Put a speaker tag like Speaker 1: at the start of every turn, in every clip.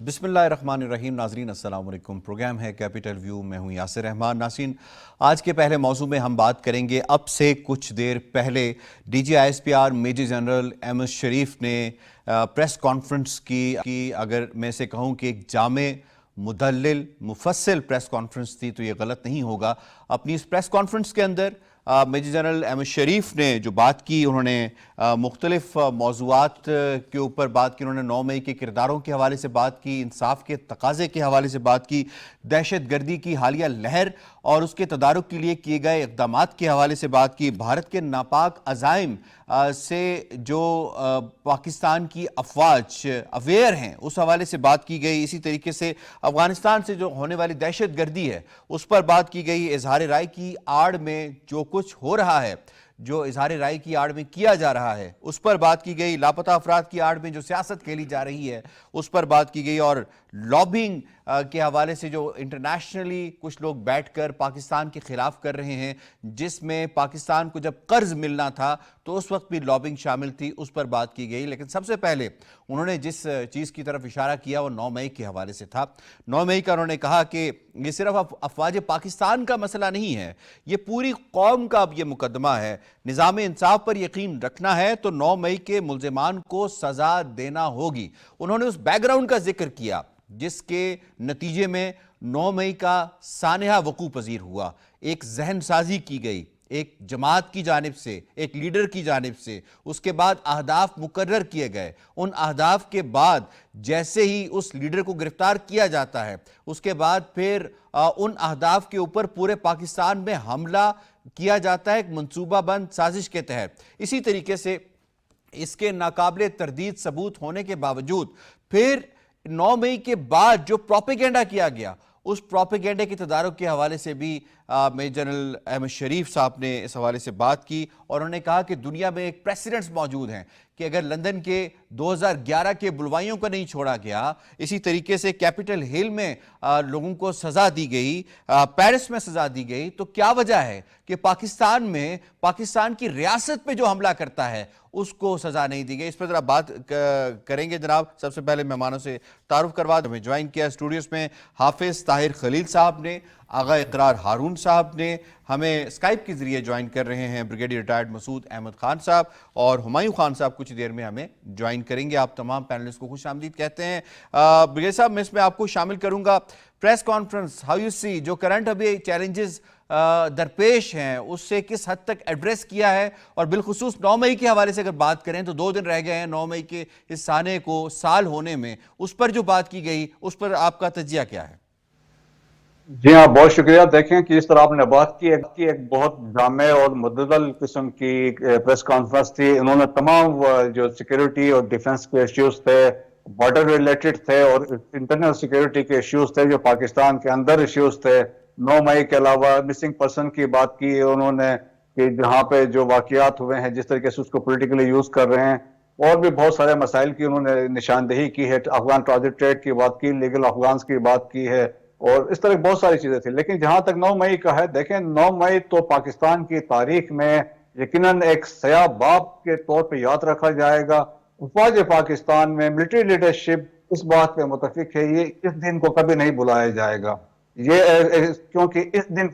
Speaker 1: بسم اللہ الرحمن الرحیم. ناظرین السلام علیکم. پروگرام ہے کیپٹل ویو. میں ہوں یاسر رحمان. ناظرین آج کے پہلے موضوع میں ہم بات کریں گے اب سے کچھ دیر پہلے D G I S P R major general Ahmed Sharif نے پریس کانفرنس کی اگر میں سے کہوں کہ ایک جامع مدلل مفصل پریس کانفرنس تھی تو یہ غلط نہیں ہوگا. اپنی اس پریس کانفرنس کے اندر میجر جنرل احمد شریف نے جو بات کی, انہوں نے مختلف موضوعات کے اوپر بات کی. انہوں نے 9 مئی کے کرداروں کے حوالے سے بات کی, انصاف کے تقاضے کے حوالے سے بات کی, دہشت گردی کی حالیہ لہر اور اس کے تدارک کے لیے کیے گئے اقدامات کے حوالے سے بات کی. بھارت کے ناپاک عزائم سے جو پاکستان کی افواج اویئر ہیں اس حوالے سے بات کی گئی. اسی طریقے سے افغانستان سے جو ہونے والی دہشت گردی ہے اس پر بات کی گئی. اظہار رائے کی آڑ میں جو کچھ ہو رہا ہے, جو اظہار رائے کی آڑ میں کیا جا رہا ہے اس پر بات کی گئی. لاپتہ افراد کی آڑ میں جو سیاست کھیلی جا رہی ہے اس پر بات کی گئی. اور لابنگ کے حوالے سے جو انٹرنیشنلی کچھ لوگ بیٹھ کر پاکستان کے خلاف کر رہے ہیں, جس میں پاکستان کو جب قرض ملنا تھا تو اس وقت بھی لابنگ شامل تھی, اس پر بات کی گئی. لیکن سب سے پہلے انہوں نے جس چیز کی طرف اشارہ کیا وہ 9 مئی کے حوالے سے تھا. 9 مئی کا انہوں نے کہا کہ یہ صرف افواج پاکستان کا مسئلہ نہیں ہے, یہ پوری قوم کا اب یہ مقدمہ ہے. نظام انصاف پر یقین رکھنا ہے تو 9 مئی کے ملزمان کو سزا دینا ہوگی. انہوں نے اس بیک گراؤنڈ کا ذکر کیا جس کے نتیجے میں 9 مئی کا سانحہ وقوع پذیر ہوا. ایک ذہن سازی کی گئی ایک جماعت کی جانب سے, ایک لیڈر کی جانب سے. اس کے بعد اہداف مقرر کیے گئے. ان اہداف کے بعد جیسے ہی اس لیڈر کو گرفتار کیا جاتا ہے اس کے بعد پھر ان اہداف کے اوپر پورے پاکستان میں حملہ کیا جاتا ہے ایک منصوبہ بند سازش کے تحت. اسی طریقے سے اس کے ناقابل تردید ثبوت ہونے کے باوجود پھر 9 مئی کے بعد جو پروپیگنڈا کیا گیا اس پروپیگنڈے کے تدارک کے حوالے سے بھی میجر جنرل احمد شریف صاحب نے اس حوالے سے بات کی. اور انہوں نے کہا کہ دنیا میں ایک پریسیڈنٹس موجود ہیں کہ اگر لندن کے 2011 کے بلوائیوں کو نہیں چھوڑا گیا, اسی طریقے سے کیپٹل ہل میں لوگوں کو سزا دی گئی, پیرس میں سزا دی گئی, تو کیا وجہ ہے کہ پاکستان میں پاکستان کی ریاست پہ جو حملہ کرتا ہے اس کو سزا نہیں دی گئی. اس پر ذرا بات کریں گے جناب. سب سے پہلے مہمانوں سے تعارف کروا دیں. ہمیں جوائن کیا اسٹوڈیوز میں حافظ طاہر خلیل صاحب نے, آغا اقرار ہارون صاحب نے, ہمیں اسکائپ کے ذریعے جوائن کر رہے ہیں بریگیڈیئر ریٹائرڈ مسعود احمد خان صاحب, اور ہمایوں خان صاحب کچھ دیر میں ہمیں جوائن کریں گے. آپ تمام پینلسٹ کو خوش آمدید کہتے ہیں. بریگیڈیئر صاحب میں اس میں آپ کو شامل کروں گا. پریس کانفرنس ہاؤ یو سی, جو کرنٹ ابھی چیلنجز درپیش ہیں اس سے کس حد تک ایڈریس کیا ہے, اور بالخصوص 9 مئی کے حوالے سے اگر بات کریں تو 2 دن رہ گئے ہیں 9 مئی کے اس سانے کو سال ہونے میں, اس پر جو بات کی گئی اس پر آپ کا تجزیہ کیا ہے؟
Speaker 2: جی ہاں, بہت شکریہ. دیکھیں کہ اس طرح آپ نے بات کی ایک بہت جامع اور متعدد قسم کی پریس کانفرنس تھی. انہوں نے تمام جو سیکیورٹی اور ڈیفنس کے ایشوز تھے, بارڈر ریلیٹڈ تھے, اور انٹرنل سیکیورٹی کے ایشوز تھے جو پاکستان کے اندر ایشوز تھے. 9 مئی کے علاوہ مسنگ پرسن کی بات کی انہوں نے کہ جہاں پہ جو واقعات ہوئے ہیں جس طریقے سے اس کو پولیٹیکلی یوز کر رہے ہیں, اور بھی بہت سارے مسائل کی انہوں نے نشاندہی کی ہے. افغان ٹرانزٹ ٹریڈ کی بات کی, لیگل افغانس کی بات کی ہے, اور اس طرح بہت ساری چیزیں تھیں. لیکن جہاں تک 9 مئی کا ہے, دیکھیں 9 مئی تو پاکستان کی تاریخ میں یقیناً ایک سیاہ باب کے طور پہ یاد رکھا جائے گا. افواج پاکستان میں ملٹری لیڈرشپ اس بات پہ متفق ہے یہ اس دن کو کبھی نہیں بلایا جائے گا. یہ کیونکہ اس دن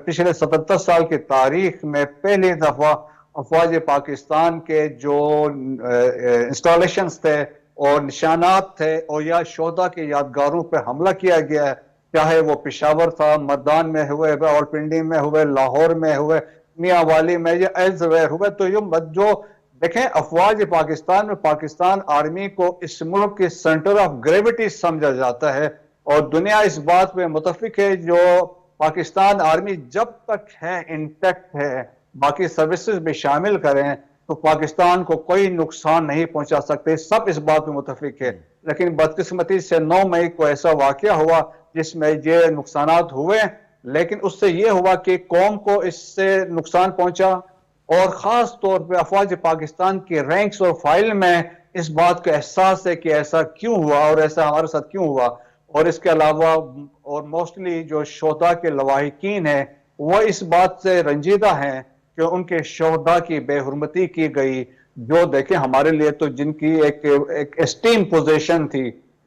Speaker 2: پچھلے 77 سال کی تاریخ میں پہلی دفعہ افواج پاکستان کے جو انسٹالیشنز تھے اور نشانات تھے اور یا شہداء کے یادگاروں پہ حملہ کیا گیا ہے, چاہے وہ پشاور تھا, مردان میں ہوئے, راولپنڈی میں ہوئے, لاہور میں ہوئے, میاں والی میں, یا ایلزویر ہوئے. تو یہ جو دیکھیں افواج پاکستان میں پاکستان آرمی کو اس ملک کی سینٹر آف گریوٹی سمجھا جاتا ہے, اور دنیا اس بات پہ متفق ہے جو پاکستان آرمی جب تک ہے انٹیکٹ ہے, باقی سروسز بھی شامل کریں تو پاکستان کو کوئی نقصان نہیں پہنچا سکتے. سب اس بات میں متفق ہے. لیکن بدقسمتی سے 9 مئی کو ایسا واقعہ ہوا جس میں یہ نقصانات ہوئے, لیکن اس سے یہ ہوا کہ قوم کو اس سے نقصان پہنچا, اور خاص طور پہ افواج پاکستان کی رینکس اور فائل میں اس بات کا احساس ہے کہ ایسا کیوں ہوا اور ایسا ہمارے ساتھ کیوں ہوا. اور اس کے علاوہ اور موسٹلی جو شہداء کے لواحقین ہیں وہ اس بات سے رنجیدہ ہیں کہ ان کے شہداء کی بے حرمتی کی گئی, جو دیکھیں ہمارے لیے تو جن کی ایک اسٹیم پوزیشن تھی,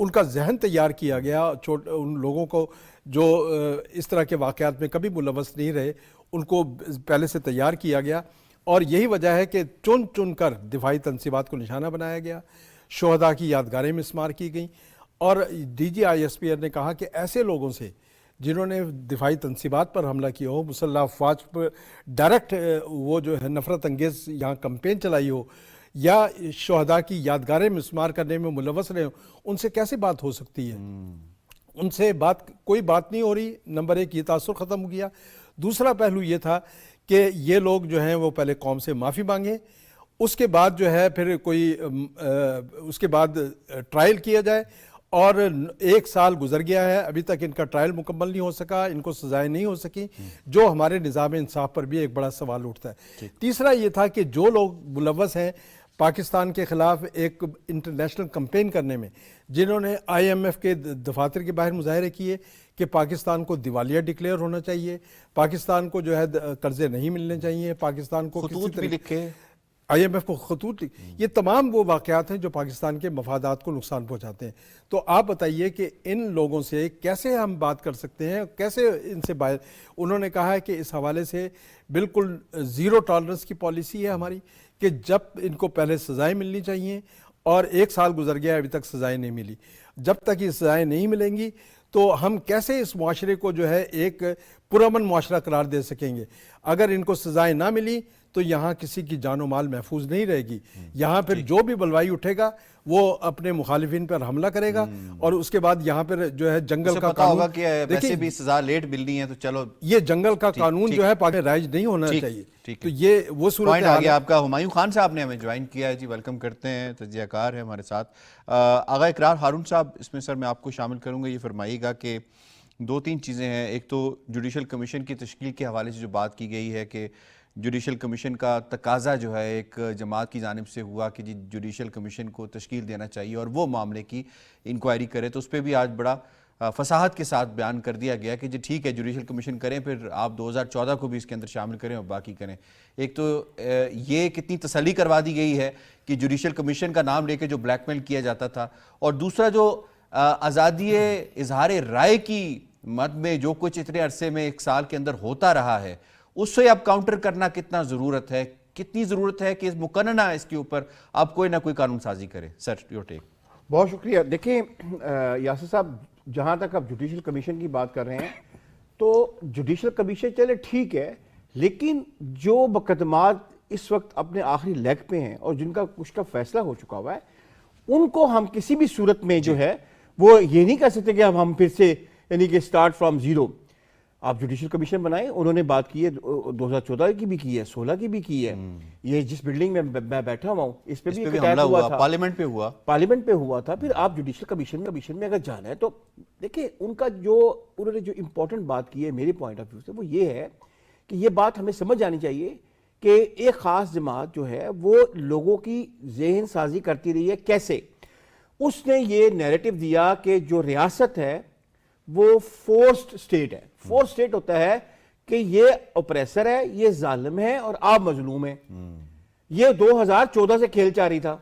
Speaker 3: ان کا ذہن تیار کیا گیا، ان لوگوں کو جو اس طرح کے واقعات میں کبھی ملوث نہیں رہے ان کو پہلے سے تیار کیا گیا، اور یہی وجہ ہے کہ چن چن کر دفاعی تنصیبات کو نشانہ بنایا گیا، شہداء کی یادگاریں مسمار کی گئیں، اور D G I S P R نے کہا کہ ایسے لوگوں سے جنہوں نے دفاعی تنصیبات پر حملہ کیا ہو، مسلح افواج پر ڈائریکٹ وہ جو ہے نفرت انگیز یہاں کمپین چلائی ہو، یا شہداء کی یادگاریں مسمار کرنے میں ملوث رہے ہوں، ان سے کیسے بات ہو سکتی ہے؟ ان سے کوئی بات نہیں ہو رہی۔ نمبر ایک یہ تاثر ختم ہو گیا۔ دوسرا پہلو یہ تھا کہ یہ لوگ جو ہیں وہ پہلے قوم سے معافی مانگیں، اس کے بعد جو ہے پھر اس کے بعد ٹرائل کیا جائے، اور 1 سال گزر گیا ہے، ابھی تک ان کا ٹرائل مکمل نہیں ہو سکا، ان کو سزائیں نہیں ہو سکی، جو ہمارے نظام انصاف پر بھی ایک بڑا سوال اٹھتا ہے۔ تیسرا یہ تھا کہ جو لوگ ملوث ہیں پاکستان کے خلاف ایک انٹرنیشنل کمپین کرنے میں، جنہوں نے آئی ایم ایف کے دفاتر کے باہر مظاہرے کیے کہ پاکستان کو دیوالیہ ڈکلیئر ہونا چاہیے، پاکستان کو جو ہے قرضے نہیں ملنے چاہیے، پاکستان کو
Speaker 1: خطوط بھی لکھے،
Speaker 3: آئی ایم ایف کو خطوط، یہ تمام وہ واقعات ہیں جو پاکستان کے مفادات کو نقصان پہنچاتے ہیں۔ تو آپ بتائیے کہ ان لوگوں سے کیسے ہم بات کر سکتے ہیں، کیسے ان سے انہوں نے کہا ہے کہ اس حوالے سے بالکل زیرو ٹالرنس کی پالیسی ہے ہماری، کہ جب ان کو پہلے سزائیں ملنی چاہیے، اور 1 سال گزر گیا ابھی تک سزائیں نہیں ملی۔ جب تک یہ سزائیں نہیں ملیں گی تو ہم کیسے اس معاشرے کو جو ہے ایک پرامن معاشرہ قرار دے سکیں گے؟ اگر ان کو سزائیں نہ ملی تو یہاں کسی کی جان و مال محفوظ نہیں رہے گی، یہاں پھر جو بھی بلوائی اٹھے گا وہ اپنے مخالفین پر حملہ کرے گا، اور اس کے بعد یہاں پر جو ہے جنگل کا
Speaker 1: پتا ہوگا
Speaker 3: قانون،
Speaker 1: کہ ویسے بھی سزا لیٹ ملنی ہے تو چلو
Speaker 3: یہ جنگل کا قانون جو ہے پاکستان میں رائج نہیں ہونا چاہیے۔ تو یہ وہ صورت
Speaker 1: پوائنٹ آ گیا آپ کا۔ ہمایوں خان صاحب نے ہمیں جوائن کیا ہے، جی ویلکم کرتے ہیں، تجزیہ کار ہے ہمارے ساتھ۔ آغا اقرار ہارون صاحب، اس میں سر میں آپ کو شامل کروں گا، یہ فرمائیے گا کہ 2-3 چیزیں ہیں۔ ایک تو جوڈیشل کمیشن کی تشکیل کے حوالے سے جو بات کی گئی ہے کہ جوڈیشل کمیشن کا تقاضا جو ہے ایک جماعت کی جانب سے ہوا کہ جی جوڈیشل کمیشن کو تشکیل دینا چاہیے اور وہ معاملے کی انکوائری کرے، تو اس پہ بھی آج بڑا فصاحت کے ساتھ بیان کر دیا گیا کہ جی ٹھیک ہے جوڈیشل کمیشن کریں، پھر آپ 2014 کو بھی اس کے اندر شامل کریں اور باقی کریں۔ ایک تو یہ کتنی تسلی کروا دی گئی ہے کہ جوڈیشل کمیشن کا نام لے کے جو بلیک میل کیا جاتا تھا، اور دوسرا جو آزادی اظہار رائے کی مد میں جو کچھ اتنے عرصے میں 1 سال کے اندر ہوتا رہا ہے، اس سے اب کاؤنٹر کرنا کتنا ضرورت ہے، کتنی ضرورت ہے کہ مقننہ اس کے اوپر آپ کوئی نہ کوئی قانون سازی کریں؟ سر یور ٹیک۔
Speaker 4: بہت شکریہ۔ دیکھیں یاسر صاحب، جہاں تک آپ جوڈیشل کمیشن کی بات کر رہے ہیں تو جوڈیشل کمیشن چلے ٹھیک ہے، لیکن جو مقدمات اس وقت اپنے آخری لیگ پہ ہیں اور جن کا کچھ کا فیصلہ ہو چکا ہوا ہے، ان کو ہم کسی بھی صورت میں جو ہے وہ یہ نہیں کہہ سکتے کہ اب ہم پھر سے یعنی کہ سٹارٹ فرام زیرو۔ آپ جوڈیشل کمیشن بنائیں، انہوں نے بات کی ہے 2014 کی بھی کی ہے، 16 کی بھی کی ہے۔ یہ جس بلڈنگ میں میں بیٹھا ہوا ہوں اس پہ بھی ایک اٹیک ہوا تھا، پارلیمنٹ پہ ہوا تھا۔ پھر آپ جوڈیشل کمیشن میں اگر جانا ہے تو دیکھیں ان کا جو انہوں نے جو امپورٹنٹ بات کی ہے میرے پوائنٹ آف ویو سے، وہ یہ ہے کہ یہ بات ہمیں سمجھ آنی چاہیے کہ ایک خاص جماعت جو ہے وہ لوگوں کی ذہن سازی کرتی رہی ہے۔ کیسے؟ اس نے یہ نیریٹو دیا کہ جو ریاست ہے وہ فورسڈ سٹیٹ ہے۔ فورسڈ سٹیٹ ہوتا ہے کہ یہ اپریسر ہے، یہ ظالم ہے اور آپ مظلوم ہیں۔ یہ 2014 سے کھیل چاہ رہی تھا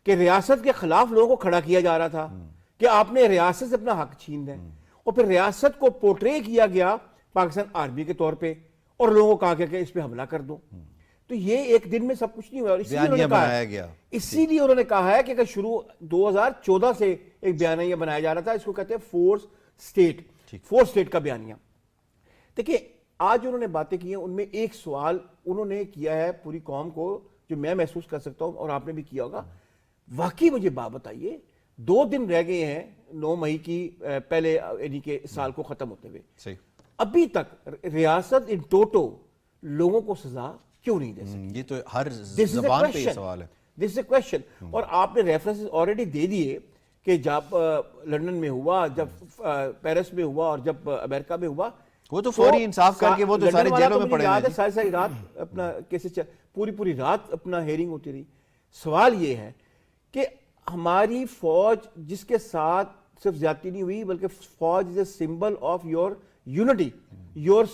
Speaker 4: کہ ریاست کے خلاف لوگوں کو کھڑا کیا جا رہا تھا کہ آپ نے ریاست سے اپنا حق چھین دیں، اور پھر ریاست کو پورٹرے کیا گیا پاکستان آرمی کے طور پہ، اور لوگوں کو کہا گیا کہ اس پہ حملہ کر دو۔ تو یہ ایک دن میں سب کچھ نہیں ہوا، اور اسی لیے انہوں نے کہا ہے کہ اگر شروع 2014 سے ایک بیانیہ بنایا جا رہا تھا، اس کو کہتے ہیں فورس سٹیٹ کا بیانیہ۔ دیکھیں آج انہوں نے باتیں کی ہیں، ان میں ایک سوال انہوں نے کیا ہے پوری قوم کو جو میں محسوس کر سکتا ہوں اور آپ نے بھی کیا ہوگا۔ واقعی مجھے بات بتائیے، 2 دن رہ گئے ہیں 9 مئی کی پہلے یعنی کہ سال کو ختم ہوتے ہوئے، ابھی تک ریاست ان ٹوٹو لوگوں کو سزا کیوں نہیں دے سکتی؟
Speaker 1: یہ تو ہر زبان پہ یہ سوال ہے۔
Speaker 4: دس از اے کویسچن۔ اور آپ نے ریفرنسز آلریڈی دے دیے کہ جب لندن میں ہوا، جب پیرس میں ہوا اور جب امریکہ میں ہوا،
Speaker 1: وہ تو فوری انصاف کر کے وہ تو سارے جیلوں میں پڑے
Speaker 4: ہیں۔ ساری رات اپنا کیسز پوری رات اپنا ہیئرنگ ہوتی رہی۔ سوال یہ ہے کہ ہماری فوج جس کے ساتھ صرف زیادتی نہیں ہوئی بلکہ فوج is a symbol of your unity, your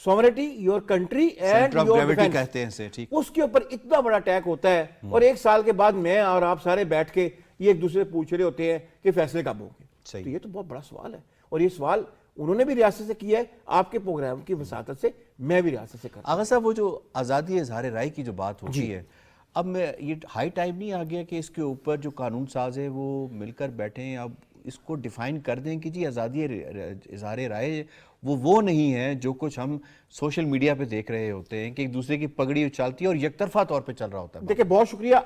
Speaker 4: sovereignty, your country and your defence, اس کے اوپر اتنا بڑا اٹیک ہوتا ہے، اور 1 سال کے بعد میں اور آپ سارے بیٹھ کے یہ ایک دوسرے سے پوچھ رہے ہوتے ہیں کہ فیصلے کب ہوں گے.
Speaker 1: صحیح.
Speaker 4: تو یہ تو بہت بڑا سوال ہے, اور یہ سوال انہوں نے بھی ریاست سے کیا ہے, آپ کے پروگرام کی وساطت سے میں بھی ریاست سے کرتا ہوں.
Speaker 1: آغا صاحب وہ جو آزادی اظہار رائے کی جو بات ہوتی ہے, اب میں یہ ہائی ٹائم نہیں آ گیا کہ اس کے اوپر جو قانون ساز ہے وہ مل کر بیٹھیں, اب اس کو ڈیفائن کر دیں کہ جی آزادی اظہار رائے وہ نہیں ہے جو کچھ ہم سوشل میڈیا پہ دیکھ رہے ہوتے ہیں کہ ایک دوسرے کی پگڑی اچھالتی ہے اور یک طرفہ طور پہ چل رہا ہوتا ہے.
Speaker 4: دیکھیں بہت شکریہ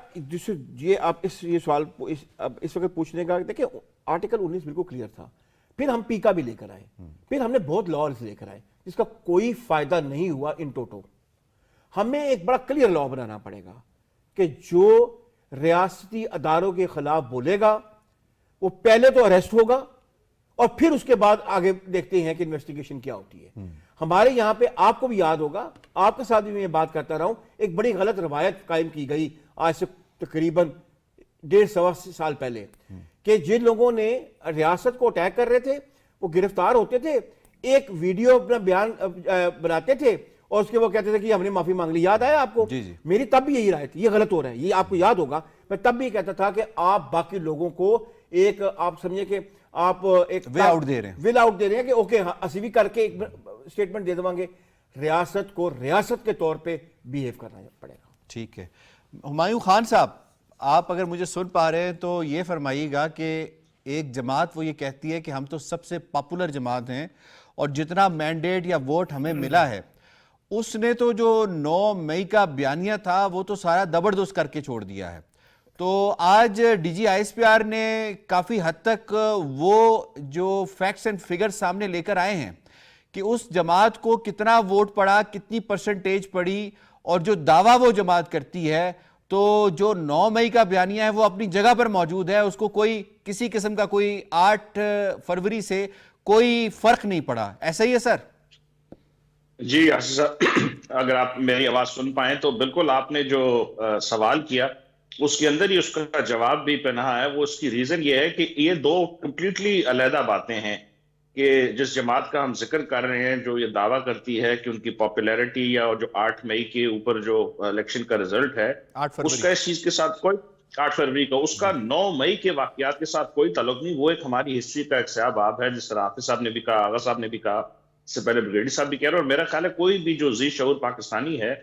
Speaker 4: یہ آپ یہ سوال اس وقت پوچھنے کا. دیکھیں آرٹیکل 19 بالکل کلیئر تھا, پھر ہم پی کا بھی لے کر آئے, پھر ہم نے بہت لاز لے کر آئے جس کا کوئی فائدہ نہیں ہوا ان ٹوٹو. ہمیں ایک بڑا کلیئر لا بنانا پڑے گا کہ جو ریاستی اداروں کے خلاف بولے گا وہ پہلے تو اریسٹ ہوگا اور پھر اس کے بعد آگے دیکھتے ہیں کہ انویسٹیگیشن کیا ہوتی ہے. ہمارے یہاں پہ آپ کو بھی یاد ہوگا, آپ کے ساتھ بھی میں بات کرتا رہا ہوں, ایک بڑی غلط روایت قائم کی گئی آج سے تقریباً 1.5 سال پہلے کہ جن لوگوں نے ریاست کو اٹیک کر رہے تھے وہ گرفتار ہوتے تھے, ایک ویڈیو اپنا بیان بناتے تھے اور اس کے وہ کہتے تھے کہ ہم نے معافی مانگ لی. یاد آیا آپ کو؟ میری تب بھی یہی رائے تھی, یہ غلط ہو رہا ہے, یہ آپ کو یاد ہوگا. میں تب بھی کہتا تھا کہ آپ باقی لوگوں کو ایک آپ سمجھے کہ آپ ایک
Speaker 1: وے آؤٹ دے رہے
Speaker 4: ہیں کہ اوکے اسی بھی کر کے ایک سٹیٹمنٹ دے دیں گے. ریاست کو ریاست کے طور پہ بیہیو کرنا پڑے گا.
Speaker 1: ٹھیک ہے. ہمایوں خان صاحب, آپ اگر مجھے سن پا رہے ہیں تو یہ فرمائیے گا کہ ایک جماعت وہ یہ کہتی ہے کہ ہم تو سب سے پاپولر جماعت ہیں اور جتنا مینڈیٹ یا ووٹ ہمیں ملا ہے اس نے تو جو 9 مئی کا بیانیہ تھا وہ تو سارا زبردست کر کے چھوڑ دیا ہے. تو آج D G I S P R نے کافی حد تک وہ جو فیکٹس اینڈ فگر سامنے لے کر آئے ہیں کہ اس جماعت کو کتنا ووٹ پڑا, کتنی پرسنٹیج پڑی, اور جو دعویٰ وہ جماعت کرتی ہے تو جو 9 مئی کا بیانیہ ہے وہ اپنی جگہ پر موجود ہے, اس کو کوئی کسی قسم کا کوئی 8 فروری سے کوئی فرق نہیں پڑا. ایسا ہی ہے سر؟
Speaker 5: جی اگر آپ میری آواز سن پائیں تو بالکل آپ نے جو سوال کیا اس کے اندر ہی اس کا جواب بھی پنہا ہے. وہ اس کی ریزن یہ ہے کہ یہ 2 کمپلیٹلی علیحدہ باتیں ہیں کہ جس جماعت کا ہم ذکر کر رہے ہیں جو یہ دعویٰ کرتی ہے کہ ان کی پاپولیرٹی یا جو 8 مئی کے اوپر جو الیکشن کا رزلٹ ہے اس کا اس چیز کے ساتھ کوئی 8 فروری کا اس کا 9 مئی کے واقعات کے ساتھ کوئی تعلق نہیں. وہ ایک ہماری ہسٹری کا ایک سیاہ باب ہے, جس طرح حافظ صاحب نے بھی کہا, آغا صاحب نے بھی کہا, اس سے پہلے بریگیڈی صاحب بھی کہہ رہے ہیں, اور میرا خیال ہے کوئی بھی جو ذی شعور پاکستانی ہے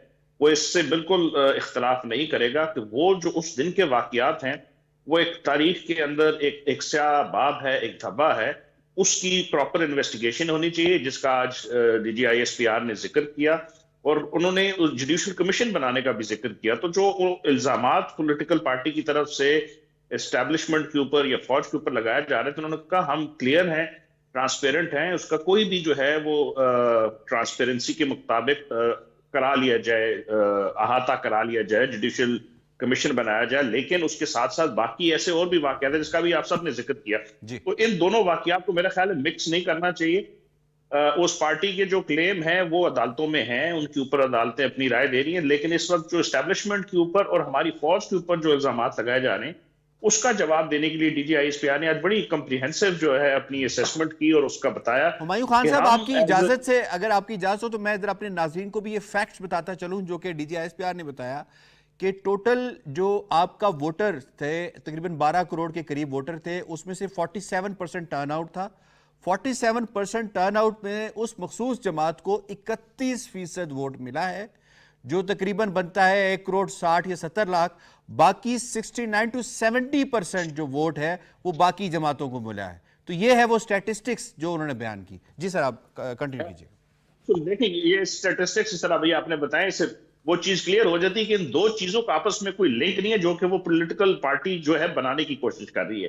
Speaker 5: وہ اس سے بالکل اختلاف نہیں کرے گا کہ وہ جو اس دن کے واقعات ہیں وہ ایک تاریخ کے اندر ایک سیاہ باب ہے, ایک دھبا ہے. اس کی پراپر انویسٹیگیشن ہونی چاہیے جس کا آج D G I S P R نے ذکر کیا, اور انہوں نے جوڈیشل کمیشن بنانے کا بھی ذکر کیا. تو جو الزامات پولیٹیکل پارٹی کی طرف سے اسٹیبلشمنٹ کے اوپر یا فوج کے اوپر لگایا جا رہے تھے, انہوں نے کہا ہم کلیئر ہیں, ٹرانسپیرنٹ ہیں, اس کا کوئی بھی جو ہے وہ ٹرانسپیرنسی کے مطابق کرا لیا جائے, احاطہ کرا لیا جائے, جوڈیشل کمیشن بنایا جائے. لیکن اس کے ساتھ ساتھ باقی ایسے اور بھی واقعات ہیں جس کا بھی آپ سب نے ذکر کیا. تو ان دونوں واقعات کو میرا خیال ہے مکس نہیں کرنا چاہیے. اس پارٹی کے جو کلیم ہیں وہ عدالتوں میں ہیں, ان کے اوپر عدالتیں اپنی رائے دے رہی ہیں, لیکن اس وقت جو اسٹیبلشمنٹ کے اوپر اور ہماری فوج کے اوپر جو الزامات لگائے جا رہے ہیں اس کا جواب دینے کے لیے D G I S P R نے آج بڑی کمپریہنسو جو ہے اپنی اسیسمنٹ کی اور اس کا بتایا.
Speaker 1: ہمایوں خان صاحب, آپ کی اجازت سے, اگر آپ کی اجازت ہو تو میں ادھر اپنے ناظرین کو بھی یہ فیکٹس بتاتا چلوں جو کہ D G I S P R نے بتایا کہ ٹوٹل جو آپ کا ووٹر تھے تقریباً 12 کروڑ کے قریب ووٹر تھے, اس میں سے 47% ٹرن آؤٹ تھا. 47% ٹرن آؤٹ میں اس مخصوص جماعت کو 31% ووٹ ملا ہے جو تقریباً بنتا ہے 1 کروڑ 60 یا 70 لاکھ. باقی 69 to 70% جو ووٹ ہے وہ باقی جماعتوں کو ملا ہے. تو یہ ہے وہ سٹیٹسٹکس جو انہوں نے بیان کی. جی سر آپ کنٹینیو کیجئے.
Speaker 5: تو دیکھیں یہ سٹیٹسٹکس اس طرح بھئی آپ نے بتائیں, صرف وہ چیز کلیئر ہو جاتی ہے کہ ان 2 چیزوں کا آپس میں کوئی لنک نہیں ہے جو کہ وہ پولیٹیکل پارٹی جو ہے بنانے کی کوشش کر رہی ہے.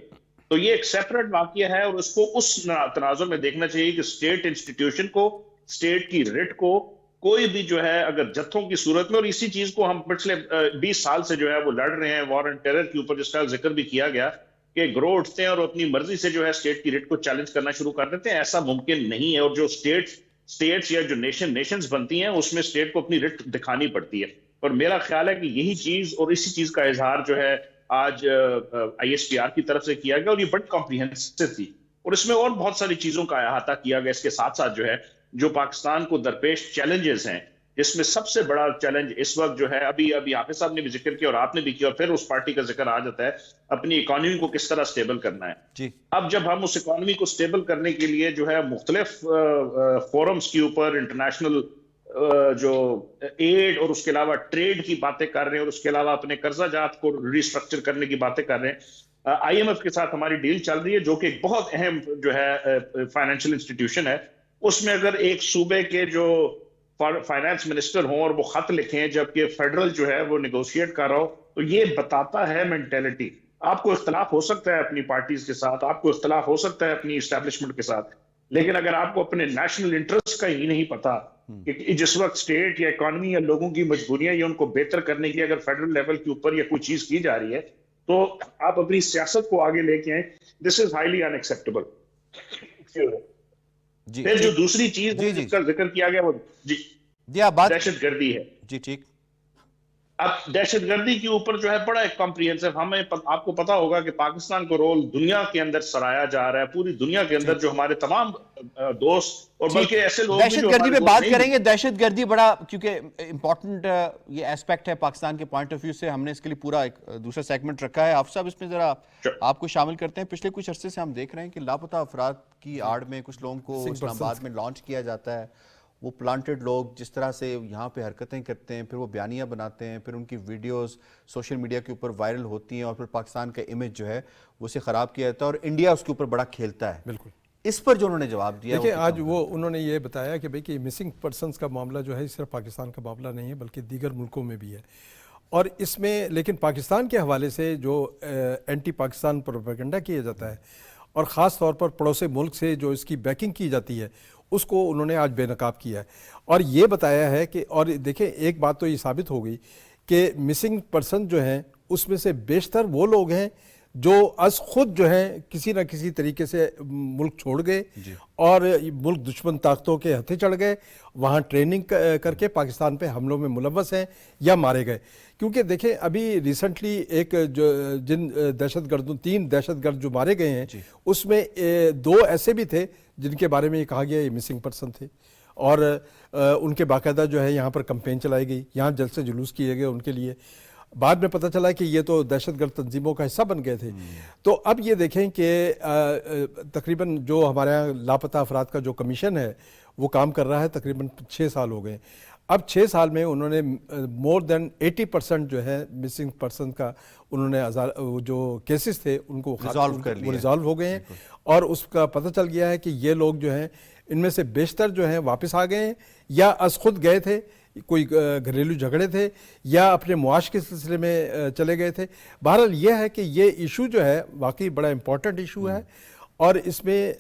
Speaker 5: تو یہ ایک سیپریٹ واقعہ ہے اور اس کو اس تناظر میں دیکھنا چاہیے کہ اسٹیٹ انسٹیٹیوشن کو, اسٹیٹ کی رٹ کو کوئی بھی جو ہے اگر جتھوں کی صورت میں, اور اسی چیز کو ہم پچھلے 20 سال سے جو ہے وہ لڑ رہے ہیں وار اینڈ ٹیرر کے اوپر, جس کا ذکر بھی کیا گیا کہ گروہ اٹھتے ہیں اور اپنی مرضی سے جو ہے اسٹیٹ کی رٹ کو چیلنج کرنا شروع کر دیتے ہیں. ایسا ممکن نہیں ہے, اور جو اسٹیٹس یا جو نیشنز بنتی ہیں اس میں اسٹیٹ کو اپنی رٹ دکھانی پڑتی ہے. اور میرا خیال ہے کہ یہی چیز اور اسی چیز کا اظہار جو ہے آج آئی ایس پی آر کی طرف سے کیا گیا, اور یہ بڑی کمپریہنسو تھی, اور اس میں اور بہت ساری چیزوں کا احاطہ کیا گیا. اس کے ساتھ ساتھ جو ہے جو پاکستان کو درپیش چیلنجز ہیں جس میں سب سے بڑا چیلنج اس وقت جو ہے، ابھی حافظ صاحب نے بھی ذکر کیا اور آپ نے بھی کیا، اور پھر اس پارٹی کا ذکر آ جاتا ہے، اپنی اکانومی کو کس طرح سٹیبل کرنا ہے.
Speaker 1: جی
Speaker 5: اب جب ہم اس اکانومی کو سٹیبل کرنے کے لیے جو ہے مختلف فورمز کے اوپر انٹرنیشنل جو ایڈ اور اس کے علاوہ ٹریڈ کی باتیں کر رہے ہیں، اور اس کے علاوہ اپنے قرضہ جات کو ریسٹرکچر کرنے کی باتیں کر رہے ہیں، آئی ایم ایف کے ساتھ ہماری ڈیل چل رہی ہے جو کہ ایک بہت اہم جو ہے فائنینشیل انسٹیٹیوشن ہے. اس میں اگر ایک صوبے کے جو فائنانس منسٹر ہوں اور وہ خط لکھیں جبکہ فیڈرل جو ہے وہ نیگوشیٹ کر رہا ہو، تو یہ بتاتا ہے مینٹیلٹی. آپ کو اختلاف ہو سکتا ہے اپنی پارٹیز کے ساتھ، آپ کو اختلاف ہو سکتا ہے اپنی اسٹیبلشمنٹ کے ساتھ، لیکن اگر آپ کو اپنے نیشنل انٹرسٹ کا ہی نہیں پتا کہ جس وقت اسٹیٹ یا اکانومی یا لوگوں کی مجبوریاں یا ان کو بہتر کرنے کی اگر فیڈرل لیول کے اوپر یا کوئی چیز کی جا رہی ہے تو آپ اپنی سیاست کو آگے لے کے آئیں. دس از ہائیلی ان ایکسیپٹیبل.
Speaker 1: جی
Speaker 5: پھر جو دوسری چیز
Speaker 1: جی
Speaker 5: جس کا ذکر کیا گیا وہ
Speaker 1: جی آپ بات
Speaker 5: دہشت گردی ہے.
Speaker 1: جی ٹھیک.
Speaker 5: اب دہشت گردی کے اوپر جو ہے بڑا ایک کمپریہنسو، آپ کو پتا ہوگا کہ پاکستان کو رول دنیا کے اندر سرایا جا رہا ہے، پوری دنیا کے اندر جو ہمارے تمام دوست اور بلکہ ایسے لوگ بھی
Speaker 1: دہشت
Speaker 5: جو
Speaker 1: گردی
Speaker 5: ہمارے
Speaker 1: پہ بات
Speaker 5: دوست
Speaker 1: کریں
Speaker 5: نہیں
Speaker 1: گے. دہشت گردی بڑا کیونکہ امپورٹنٹ یہ ایسپیکٹ ہے پاکستان کے پوائنٹ آف ویو سے، ہم نے اس کے لیے پورا ایک دوسرا سیگمنٹ رکھا ہے. حافظ صاحب اس میں ذرا آپ کو شامل کرتے ہیں. پچھلے کچھ عرصے سے ہم دیکھ رہے ہیں کہ لاپتہ افراد کی آڑ میں کچھ لوگوں کو اسلام آباد میں لانچ کیا جاتا ہے. وہ پلانٹڈ لوگ جس طرح سے یہاں پہ حرکتیں کرتے ہیں، پھر وہ بیانیہ بناتے ہیں، پھر ان کی ویڈیوز سوشل میڈیا کے اوپر وائرل ہوتی ہیں، اور پھر پاکستان کا امیج جو ہے وہ اسے خراب کیا جاتا ہے، اور انڈیا اس کے اوپر بڑا کھیلتا ہے.
Speaker 3: بالکل.
Speaker 1: اس پر جو انہوں نے جواب دیا
Speaker 3: دیکھیں آج وہ انہوں نے یہ بتایا کہ بھئی کہ مسنگ پرسنز کا معاملہ جو ہے صرف پاکستان کا معاملہ نہیں ہے بلکہ دیگر ملکوں میں بھی ہے، اور اس میں لیکن پاکستان کے حوالے سے جو اینٹی پاکستان پروپیگنڈا کیا جاتا ہے اور خاص طور پر پڑوسی ملک سے جو اس کی بیکنگ کی جاتی ہے اس کو انہوں نے آج بے نقاب کیا ہے، اور یہ بتایا ہے کہ اور دیکھیں ایک بات تو یہ ثابت ہو گئی کہ مسنگ پرسن جو ہیں اس میں سے بیشتر وہ لوگ ہیں جو از خود جو ہیں کسی نہ کسی طریقے سے ملک چھوڑ گئے اور ملک دشمن طاقتوں کے ہتھے چڑھ گئے، وہاں ٹریننگ کر کے پاکستان پہ حملوں میں ملوث ہیں یا مارے گئے. کیونکہ دیکھیں ابھی ریسنٹلی ایک جو جن دہشت گردوں 3 دہشت گرد جو مارے گئے ہیں اس میں 2 ایسے بھی تھے جن کے بارے میں یہ کہا گیا یہ مسنگ پرسن تھے، اور ان کے باقاعدہ جو ہے یہاں پر کمپین چلائی گئی، یہاں جلسے جلوس کیے گئے ان کے لیے. بعد میں پتہ چلا کہ یہ تو دہشت گرد تنظیموں کا حصہ بن گئے تھے. تو اب یہ دیکھیں کہ تقریباً جو ہمارے یہاں لاپتہ افراد کا جو کمیشن ہے وہ کام کر رہا ہے، تقریباً 6 سال ہو گئے. اب 6 سال میں انہوں نے مور دین 80% جو ہے مسنگ پرسن کا انہوں نے جو کیسز تھے ان کو ریزالو ہو گئے ہیں، اور اس کا پتہ چل گیا ہے کہ یہ لوگ جو ہیں ان میں سے بیشتر جو ہیں واپس آ گئے ہیں یا از خود گئے تھے، کوئی گھریلو جھگڑے تھے یا اپنے معاش کے سلسلے میں چلے گئے تھے. بہرحال یہ ہے کہ یہ ایشو جو ہے واقعی بڑا امپورٹنٹ ایشو ہے، اور اس میں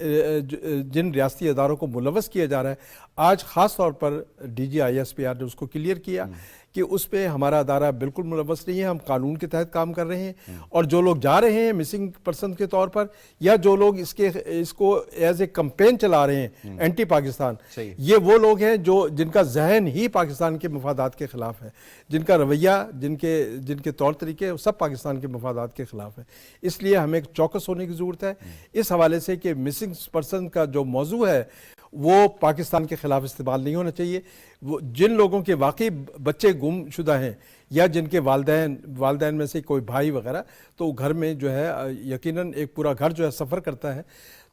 Speaker 3: جن ریاستی اداروں کو ملوث کیا جا رہا ہے آج خاص طور پر D G I S P R نے اس کو کلیئر کیا کہ اس پہ ہمارا ادارہ بالکل ملوث نہیں ہے، ہم قانون کے تحت کام کر رہے ہیں، اور جو لوگ جا رہے ہیں مسنگ پرسن کے طور پر یا جو لوگ اس کو ایز اے کمپین چلا رہے ہیں اینٹی پاکستان، یہ وہ لوگ ہیں جن کا ذہن ہی پاکستان کے مفادات کے خلاف ہے، جن کا رویہ جن کے طور طریقے سب پاکستان کے مفادات کے خلاف ہے. اس لیے ہمیں چوکس ہونے کی ضرورت ہے اس حوالے سے کہ مسنگ پرسن کا جو موضوع ہے وہ پاکستان کے خلاف استعمال نہیں ہونا چاہیے. وہ جن لوگوں کے واقعی بچے گم شدہ ہیں یا جن کے والدین میں سے کوئی بھائی وغیرہ، تو گھر میں جو ہے یقیناً ایک پورا گھر جو ہے سفر کرتا ہے،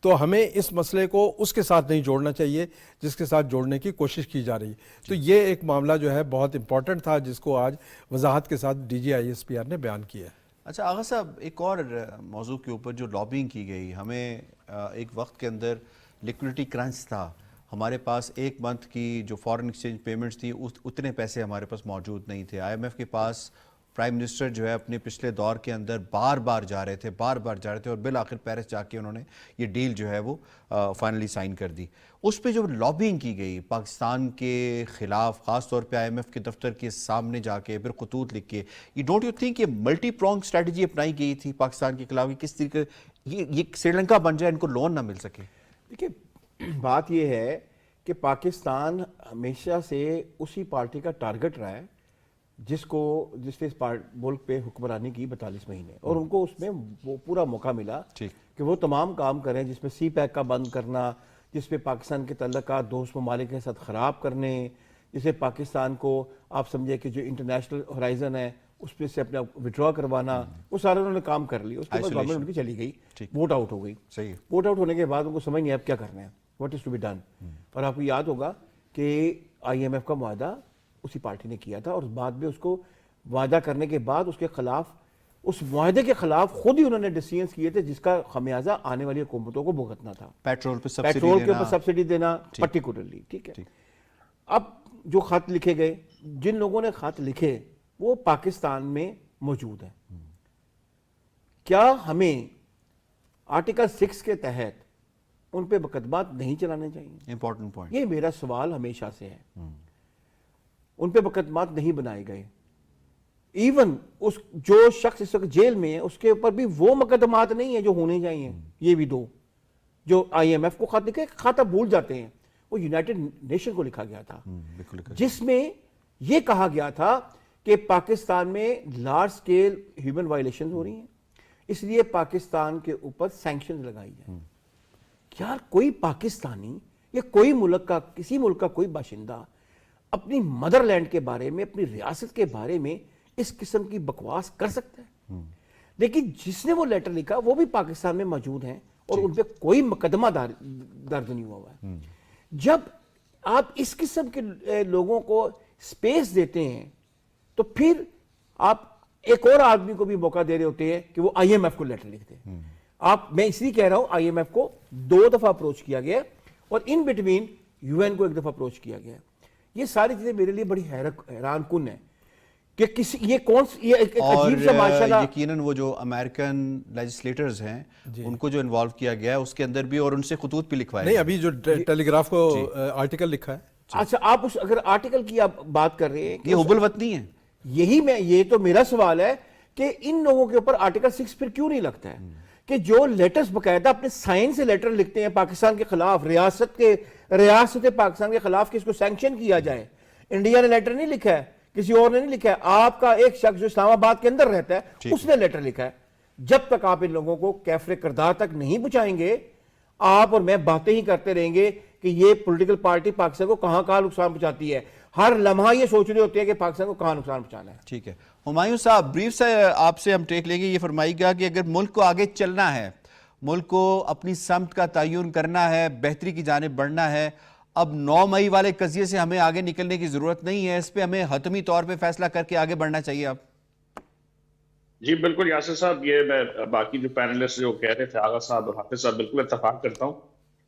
Speaker 3: تو ہمیں اس مسئلے کو اس کے ساتھ نہیں جوڑنا چاہیے جس کے ساتھ جوڑنے کی کوشش کی جا رہی ہے. تو یہ ایک معاملہ جو ہے بہت امپورٹنٹ تھا جس کو آج وضاحت کے ساتھ D G I S P R نے بیان کیا ہے.
Speaker 1: اچھا آغا صاحب، ایک اور موضوع کے اوپر جو لابنگ کی گئی، ہمیں ایک وقت کے اندر لیکوڈیٹی کرنچ تھا، ہمارے پاس ایک منتھ کی جو فارن ایکسچینج پیمنٹس تھی اتنے پیسے ہمارے پاس موجود نہیں تھے. آئی ایم ایف کے پاس پرائم منسٹر جو ہے اپنے پچھلے دور کے اندر بار بار جا رہے تھے اور بالآخر پیرس جا کے انہوں نے یہ ڈیل جو ہے وہ فائنلی سائن کر دی. اس پہ جو لابنگ کی گئی پاکستان کے خلاف، خاص طور پہ آئی ایم ایف کے دفتر کے سامنے جا کے پھر خطوط لکھ کے، یہ ڈونٹ یو تھنک یہ ملٹی پرونگ اسٹریٹجی اپنائی گئی تھی پاکستان کے خلاف، کس طریقے یہ سری لنکا بن جائے ان کو لون نہ مل سکے؟
Speaker 4: دیکھیے بات یہ ہے کہ پاکستان ہمیشہ سے اسی پارٹی کا ٹارگٹ رہا ہے جس نے اس ملک پہ حکمرانی کی 42 مہینے، اور ان کو اس میں وہ پورا موقع ملا کہ وہ تمام کام کریں جس میں سی پیک کا بند کرنا، جس میں پاکستان کے تعلقات دوست ممالک کے ساتھ خراب کرنے، جیسے پاکستان کو آپ سمجھے کہ جو انٹرنیشنل ہورائزن ہے اس پہ سے اپنا ودرا کروانا، وہ سارا انہوں نے کام کر لیا. اس کے بعد گورنمنٹ ان کی چلی گئی، ووٹ آؤٹ ہو گئی.
Speaker 1: صحیح.
Speaker 4: ووٹ آؤٹ ہونے کے بعد ان کو سمجھ نہیں اب کیا کرنا ہے، what is to be done. اور آپ کو یاد ہوگا کہ IMF کا معاہدہ اسی پارٹی نے کیا تھا، اور بعد میں اس کو وعدہ کرنے کے بعد اس کے خلاف، اس معاہدے کے خلاف خود ہی انہوں نے ڈیسیژنز کیے تھے جس کا خمیازہ آنے والی حکومتوں کو بھگتنا تھا.
Speaker 1: پیٹرول پہ
Speaker 4: پیٹرول کے اوپر سبسڈی دینا پرٹیکولرلی. ٹھیک ہے. اب جو خط لکھے گئے، جن لوگوں نے خط لکھے وہ پاکستان میں موجود ہیں. کیا ہمیں آرٹیکل 6 کے تحت ان پہ مقدمات نہیں چلانے چاہیے؟
Speaker 1: Important point.
Speaker 4: یہ میرا سوال ہمیشہ سے ہے. ان پہ مقدمات نہیں بنائے گئے. ایون اس جو شخص اس وقت جیل میں ہے اس کے اوپر بھی وہ مقدمات نہیں ہیں جو ہونے چاہیے. یہ بھی دو جو IMF کو خط لکھے، خط اب بھول جاتے ہیں، وہ یونائٹڈ نیشن کو لکھا گیا تھا جس میں یہ کہا گیا تھا کہ پاکستان میں لارج سکیل ہیومن وائلیشن ہو رہی ہیں، اس لیے پاکستان کے اوپر سینکشن لگائی جائیں. یار کوئی پاکستانی یا کوئی ملک کا، کسی ملک کا کوئی باشندہ اپنی مدر لینڈ کے بارے میں، اپنی ریاست کے بارے میں اس قسم کی بکواس کر سکتا ہے؟ لیکن جس نے وہ لیٹر لکھا وہ بھی پاکستان میں موجود ہیں اور ان پہ کوئی مقدمہ درج نہیں ہوا ہوا ہے. جب آپ اس قسم کے لوگوں کو سپیس دیتے ہیں تو پھر آپ ایک اور آدمی کو بھی موقع دے رہے ہوتے ہیں کہ وہ IMF کو لیٹر لکھ دے. میں اس لیے کہہ رہا ہوں IMF کو 2 دفعہ اپروچ کیا گیا اور ان بٹوین UN کو 1 دفعہ اپروچ کیا گیا. یہ ساری چیزیں میرے لیے بڑی حیران کن ہیں کہ یہ کون یہ ایک عجیب سا ماشاءاللہ.
Speaker 1: یقیناً وہ جو امریکن لیجسلیٹرز ہیں ان کو جو انوالو کیا گیا ہے اس کے اندر بھی، اور ان سے خطوط بھی لکھوائے
Speaker 3: نہیں، ابھی جو ٹیلی گراف کو آرٹیکل لکھا ہے.
Speaker 4: اچھا آپ اگر آرٹیکل کی آپ بات کر رہے ہیں،
Speaker 1: یہ حب الوطنی ہے.
Speaker 4: یہ تو میرا سوال ہے کہ ان لوگوں کے اوپر آرٹیکل 6 پھر کیوں نہیں لگتا ہے کہ جو لیٹرز باقاعدہ اپنے سائن سے لیٹر لکھتے ہیں پاکستان کے خلاف، ریاست پاکستان کے خلاف کہ اس کو سینکشن کیا جائے. انڈیا نے لیٹر نہیں لکھا ہے، کسی اور نے نہیں لکھا ہے، آپ کا ایک شخص جو اسلام آباد کے اندر رہتا ہے اس نے لیٹر لکھا ہے. جب تک آپ ان لوگوں کو کیفر کردار تک نہیں پہنچائیں گے، آپ اور میں باتیں ہی کرتے رہیں گے کہ یہ پولیٹیکل پارٹی پاکستان کو کہاں کہاں نقصان پہنچاتی ہے. ہر لمحہ یہ سوچ رہے ہوتے ہیں کہ پاکستان کو کہاں نقصان پہنچانا ہے.
Speaker 1: ٹھیک ہے. ہمایوں صاحب بریف سے آپ سے ہم ٹیک لیں گے. یہ فرمائی گا کہ اگر ملک کو آگے چلنا ہے، ملک کو اپنی سمت کا تعین کرنا ہے، بہتری کی جانب بڑھنا ہے، اب 9 مئی والے قضیے سے ہمیں آگے نکلنے کی ضرورت نہیں ہے، اس پہ ہمیں حتمی طور پہ فیصلہ کر کے آگے بڑھنا چاہیے. اب
Speaker 5: جی بالکل یاسر صاحب، یہ میں باقی جو پینلسٹ جو کہہ رہے تھے، آغا صاحب اور حافظ صاحب، بالکل اتفاق کرتا ہوں.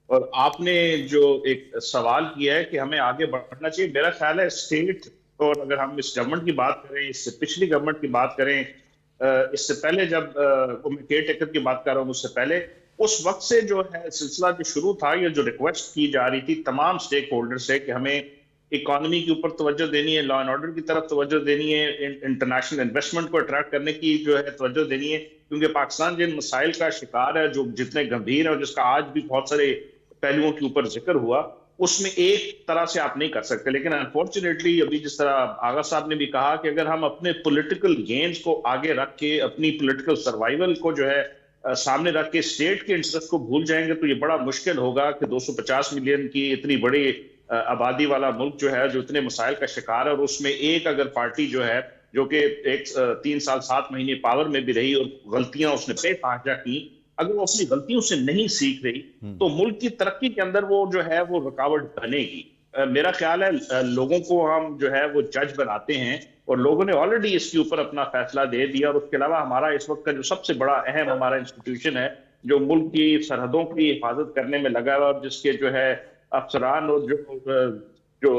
Speaker 5: اور آپ نے جو ایک سوال کیا ہے کہ ہمیں آگے بڑھنا چاہیے، میرا خیال ہے اسٹیٹ، اور اگر ہم اس گورنمنٹ کی بات کریں، اس سے پچھلی گورنمنٹ کی بات کریں، اس سے پہلے جب میں کیئر ٹیکر کی بات کر رہا ہوں، اس سے پہلے اس وقت سے جو ہے سلسلہ جو شروع تھا، یہ جو ریکویسٹ کی جا رہی تھی تمام سٹیک ہولڈر سے کہ ہمیں اکانومی کے اوپر توجہ دینی ہے، لا اینڈ آرڈر کی طرف توجہ دینی ہے، انٹرنیشنل انویسٹمنٹ کو اٹریکٹ کرنے کی جو ہے توجہ دینی ہے، کیونکہ پاکستان جن مسائل کا شکار ہے، جو جتنے گمبھیر ہیں اور جس کا آج بھی بہت سارے پہلوؤں کے اوپر ذکر ہوا، اس میں ایک طرح سے آپ نہیں کر سکتے. لیکن انفارچونیٹلی ابھی جس طرح آغا صاحب نے بھی کہا کہ اگر ہم اپنے پولیٹیکل گینز کو آگے رکھ کے، اپنی پولیٹیکل سروائیول کو جو ہے سامنے رکھ کے اسٹیٹ کے انٹرسٹ کو بھول جائیں گے تو یہ بڑا مشکل ہوگا کہ 250 ملین کی اتنی بڑی آبادی والا ملک جو ہے، جو اتنے مسائل کا شکار ہے، اور اس میں ایک اگر پارٹی جو ہے جو کہ 3 سال 7 مہینے پاور میں بھی رہی اور غلطیاں اس نے بے تحاشا کی، اگر وہ اپنی غلطیوں سے نہیں سیکھ رہی تو ملک کی ترقی کے اندر وہ جو ہے وہ رکاوٹ بنے گی. میرا خیال ہے لوگوں کو ہم جو ہے وہ جج بناتے ہیں اور لوگوں نے آلریڈی اس کے اوپر اپنا فیصلہ دے دیا. اور اس کے علاوہ ہمارا اس وقت کا جو سب سے بڑا اہم ہمارا انسٹیٹیوشن ہے جو ملک کی سرحدوں کی حفاظت کرنے میں لگا ہوا، اور جس کے جو ہے افسران اور جو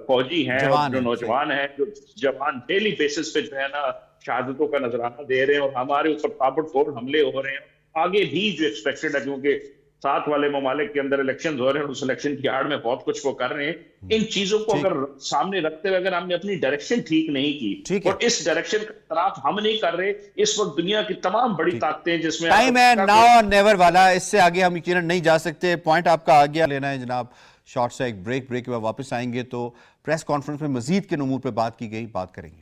Speaker 5: فوجی ہیں، جو نوجوان ہیں، جو جوان ڈیلی بیسس پہ جو ہے نا شہادتوں کا نذرانہ دے رہے ہیں، اور ہمارے اوپر تابڑ توڑ حملے ہو رہے ہیں. آگے بھی جو ایکسپیکٹڈ ہے، کیونکہ ساتھ والے ممالک کے اندر الیکشن ہو رہے ہیں، اس الیکشن کی آڑ میں بہت کچھ وہ کر رہے ہیں. ان چیزوں کو اگر سامنے رکھتے ہوئے اگر ہم نے اپنی ڈائریکشن ٹھیک نہیں کی اور اس ڈائریکشن کا طرف ہم نہیں کر رہے، اس وقت دنیا کی تمام بڑی طاقتیں جس میں
Speaker 1: ٹائم ہے ناؤ اور نیور والا، اس سے آگے ہم یقیناً نہیں جا سکتے. پوائنٹ آپ کا آگے لینا ہے جناب. شارٹ سے ایک بریک کے بعد واپس آئیں گے تو پریس کانفرنس میں مزید کے امور پہ بات کی گئی، بات کریں گے.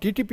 Speaker 3: TTP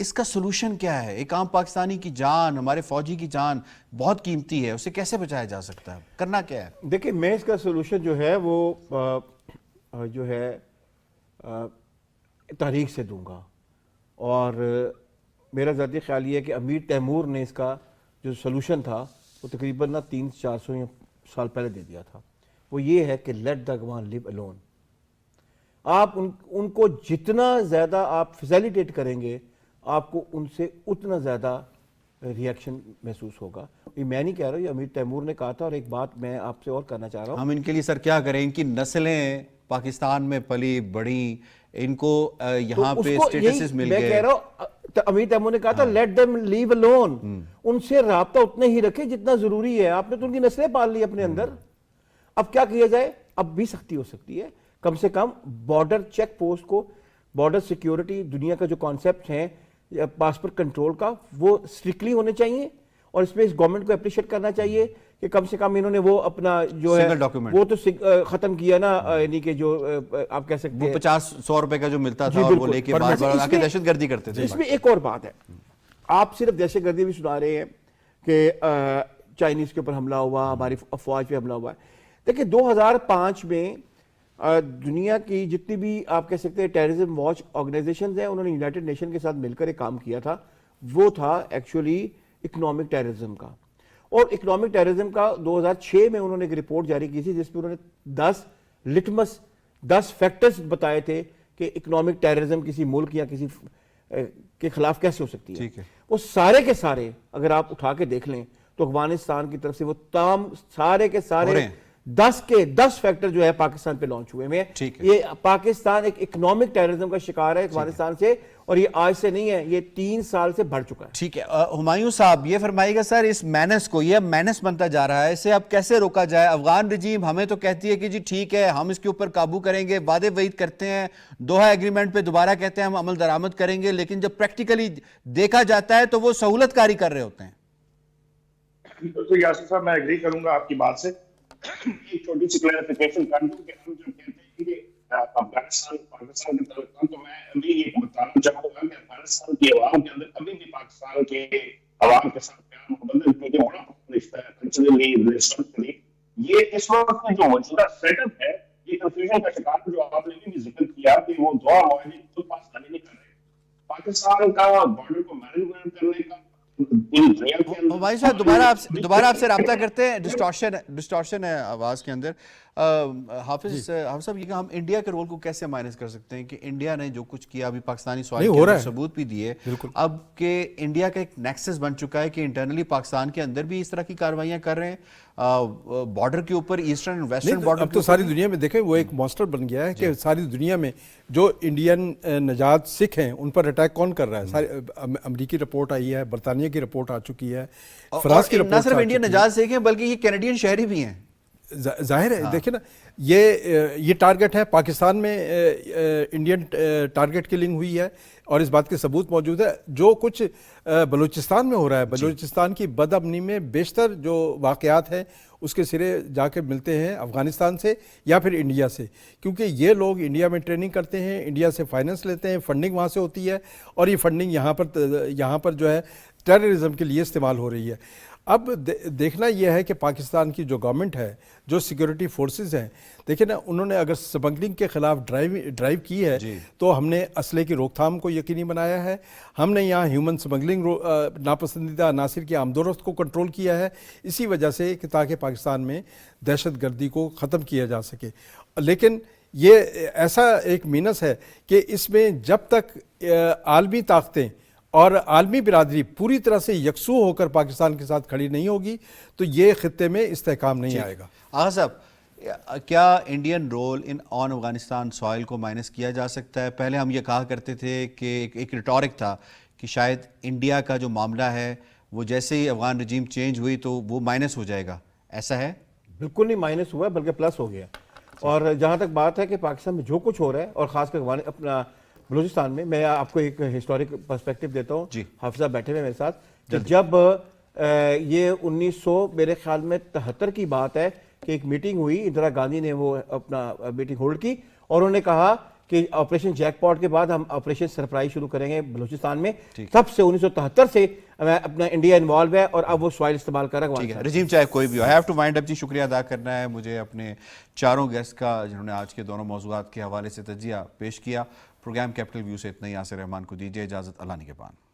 Speaker 1: اس کا سلوشن کیا ہے؟ ایک عام پاکستانی کی جان، ہمارے فوجی کی جان بہت قیمتی ہے، اسے کیسے بچایا جا سکتا ہے؟ کرنا کیا ہے؟
Speaker 4: دیکھیں میں اس کا سلوشن جو ہے وہ جو ہے تاریخ سے دوں گا، اور میرا ذاتی خیال یہ ہے کہ امیر تیمور نے اس کا جو سلوشن تھا وہ تقریباً 300-400 سال پہلے دے دیا تھا. وہ یہ ہے کہ let the Goan leave alone. آپ ان کو جتنا زیادہ آپ فیسیلیٹیٹ کریں گے آپ کو ان سے اتنا زیادہ ریئیکشن محسوس ہوگا. یہ میں نہیں کہہ رہا ہوں، یہ امیر تیمور نے کہا تھا. اور ایک بات میں آپ سے اور کرنا چاہ رہا ہوں،
Speaker 1: ہم ان کے لیے سر کیا کریں؟ ان کی نسلیں پاکستان میں پلی بڑی، ان کو یہاں پہ سٹیٹسز مل گئے.
Speaker 4: میں کہہ رہا ہوں امیر تیمور نے کہا تھا لیٹ دیم لیو الون. ان سے رابطہ اتنا ہی رکھے جتنا ضروری ہے. آپ نے تو ان کی نسلیں پال لی اپنے اندر. اب کیا کیا جائے؟ اب بھی سختی ہو سکتی ہے. کم سے کم بارڈر چیک پوسٹ کو، بارڈر سیکیورٹی، دنیا کا جو کانسیپٹ ہیں پاسپورٹ کنٹرول کا، وہ اسٹرکٹلی ہونے چاہیے. اور اس میں اس گورنمنٹ کو اپریشیٹ کرنا چاہیے کہ کم سے کم انہوں نے وہ اپنا جو ہے وہ تو ختم کیا نا، یعنی کہ جو آپ کہہ سکتے ہیں
Speaker 1: 50-100 روپے کا جو ملتا تھا وہ لے کے بار بار آ کے دہشت گردی کرتے تھے.
Speaker 4: اس میں ایک اور بات ہے، آپ صرف دہشت گردی بھی سنا رہے ہیں کہ چائنیز کے اوپر حملہ ہوا، ہماری افواج پہ حملہ ہوا ہے. دیکھیں 2005 میں دنیا کی جتنی بھی آپ کہہ سکتے ہیں ٹیررزم واچ آرگنائزیشنز ہیں، انہوں نے یونائٹڈ نیشن کے ساتھ مل کر ایک کام کیا تھا. وہ تھا ایکچولی اکنامک ٹیررزم کا. اور اکنامک ٹیررزم کا 2006 میں انہوں نے ایک رپورٹ جاری کی تھی جس پہ انہوں نے 10 فیکٹرز بتائے تھے کہ اکنامک ٹیررزم کسی ملک یا کسی کے خلاف کیسے ہو سکتی ہے. وہ سارے کے سارے اگر آپ اٹھا کے دیکھ لیں تو افغانستان کی طرف سے وہ تمام سارے کے سارے 10 فیکٹر جو ہے پاکستان پہ لانچ ہوئے ہیں. یہ پاکستان ایک اکنامک ٹیررزم کا شکار ہے افغانستان سے، اور یہ آج سے نہیں ہے، یہ 3 سال سے بڑھ چکا ہے.
Speaker 1: ٹھیک ہے ہمایوں صاحب یہ فرمائیے گا سر، اس مینس کو، یہ مینس بنتا جا رہا ہے، اسے اب کیسے روکا جائے؟ افغان رجیم ہمیں تو کہتی ہے کہ جی ٹھیک ہے ہم اس کے اوپر قابو کریں گے، وعدے وعید کرتے ہیں، دوحہ ایگریمنٹ پہ دوبارہ کہتے ہیں ہم عمل درآمد کریں گے، لیکن جب پریکٹیکلی دیکھا جاتا ہے تو وہ سہولت کاری کر رہے ہوتے ہیں.
Speaker 5: تو یاسر صاحب میں ایگری کروں گا آپ کی بات سے. ایک چھوٹی سی کلیریفیکیشن کر دوں کہ ہم جب کہتے ہیں کہ افغانستان پاکستان کے تعلقات، تو میں ابھی یہ بتانا چاہوں گا کہ افغانستان کی عوام کے اندر کبھی بھی پاکستان کے عوام کے ساتھ پیار محبت کیونکہ بڑا رشتہ ہے کلچرلی ریسپیکٹلی. یہ اس وقت کی جو موجودہ سیٹ اپ ہے یہ کنفیوژن کا شکار، جو آپ نے بھی ذکر کیا کہ وہ دعا معاہدے خود پاسداری نہیں کر رہے. پاکستان کا بارڈر کو مینجمنٹ کرنے کا
Speaker 1: بھائی صاحب دوبارہ آپ سے رابطہ کرتے ہیں، ڈسٹارشن ہے آواز کے اندر. حافظ صاحب یہ کہ ہم انڈیا کے رول کو کیسے مائنس کر سکتے ہیں کہ انڈیا نے جو کچھ کیا ابھی پاکستانی سوال کے اندر ثبوت بھی دیے اب کہ انڈیا کا ایک نیکسس بن چکا ہے کہ انٹرنلی پاکستان کے اندر بھی اس طرح کی کاروائیاں کر رہے ہیں بارڈر کے اوپر، ایسٹرن اینڈ ویسٹرن بارڈر.
Speaker 3: اب تو ساری دنیا میں دیکھیں وہ ایک مانسٹر بن گیا ہے کہ ساری دنیا میں جو انڈین نژاد سکھ ہیں ان پر اٹیک کون کر رہا ہے. ساری امریکی رپورٹ آئی ہے، برطانیہ کی رپورٹ آ چکی ہے، فرانس کی رپورٹ.
Speaker 1: نہ صرف انڈین نژاد سکھ ہیں بلکہ یہ کینیڈین شہری بھی ہیں.
Speaker 3: ظاہر ہے دیکھیں نا یہ ٹارگٹ ہے پاکستان میں، انڈین ٹارگٹ کلنگ ہوئی ہے اور اس بات کے ثبوت موجود ہے. جو کچھ بلوچستان میں ہو رہا ہے، بلوچستان کی بد امنی میں بیشتر جو واقعات ہیں اس کے سرے جا کے ملتے ہیں افغانستان سے یا پھر انڈیا سے، کیونکہ یہ لوگ انڈیا میں ٹریننگ کرتے ہیں، انڈیا سے فائننس لیتے ہیں، فنڈنگ وہاں سے ہوتی ہے اور یہ فنڈنگ یہاں پر جو ہے ٹیررزم کے لیے استعمال ہو رہی ہے. اب دیکھنا یہ ہے کہ پاکستان کی جو گورنمنٹ ہے، جو سیکیورٹی فورسز ہیں، دیکھیں نا انہوں نے اگر سمگلنگ کے خلاف ڈرائیو کی ہے تو ہم نے اسلحے کی روک تھام کو یقینی بنایا ہے. ہم نے یہاں ہیومن سمگلنگ ناپسندیدہ عناصر کی آمد و رفت کو کنٹرول کیا ہے اسی وجہ سے کہ تاکہ پاکستان میں دہشت گردی کو ختم کیا جا سکے. لیکن یہ ایسا ایک مینس ہے کہ اس میں جب تک عالمی طاقتیں اور عالمی برادری پوری طرح سے یکسو ہو کر پاکستان کے ساتھ کھڑی نہیں ہوگی تو یہ خطے میں استحکام نہیں آئے گا.
Speaker 1: آغا صاحب کیا Indian roll on Afghanistan soil کو مائنس کیا جا سکتا ہے؟ پہلے ہم یہ کہا کرتے تھے کہ ایک ریٹورک تھا کہ شاید انڈیا کا جو معاملہ ہے وہ جیسے ہی افغان رجیم چینج ہوئی تو وہ مائنس ہو جائے گا، ایسا ہے؟
Speaker 4: بالکل نہیں مائنس ہوا ہے بلکہ پلس ہو گیا. اور جہاں تک بات ہے کہ پاکستان میں جو کچھ ہو رہا ہے اور خاص کر اپنا بلوچستان میں آپ کو ایک ہسٹورک پرسپیکٹو دیتا ہوں. حافظ صاحب بیٹھے ہوئے میرے ساتھ کہ جب یہ 1900 میرے خیال میں 73 کی بات ہے کہ ایک میٹنگ ہوئی, اندرا گاندھی نے وہ اپنا میٹنگ ہولڈ کی اور انہوں نے کہا کہ آپریشن جیک پاٹ کے بعد ہم آپریشن سرپرائز شروع کریں گے بلوچستان میں. تب سے 1973 سے اپنا انڈیا انوالو ہے اور اب وہ سوائل استعمال کر رہا ہے.
Speaker 1: رجیم چاہے کوئی بھی ہو, ہیو ٹو مائنڈ اپ جی. شکریہ ادا کرنا ہے مجھے اپنے چاروں گیسٹ کا جنہوں نے آج کے دونوں موضوعات کے حوالے سے تجزیہ پیش کیا. پروگرام کیپٹل ویو سے اتنا ہی. یاسر رحمان کو دیجیے اجازت. اللہ نگہبان.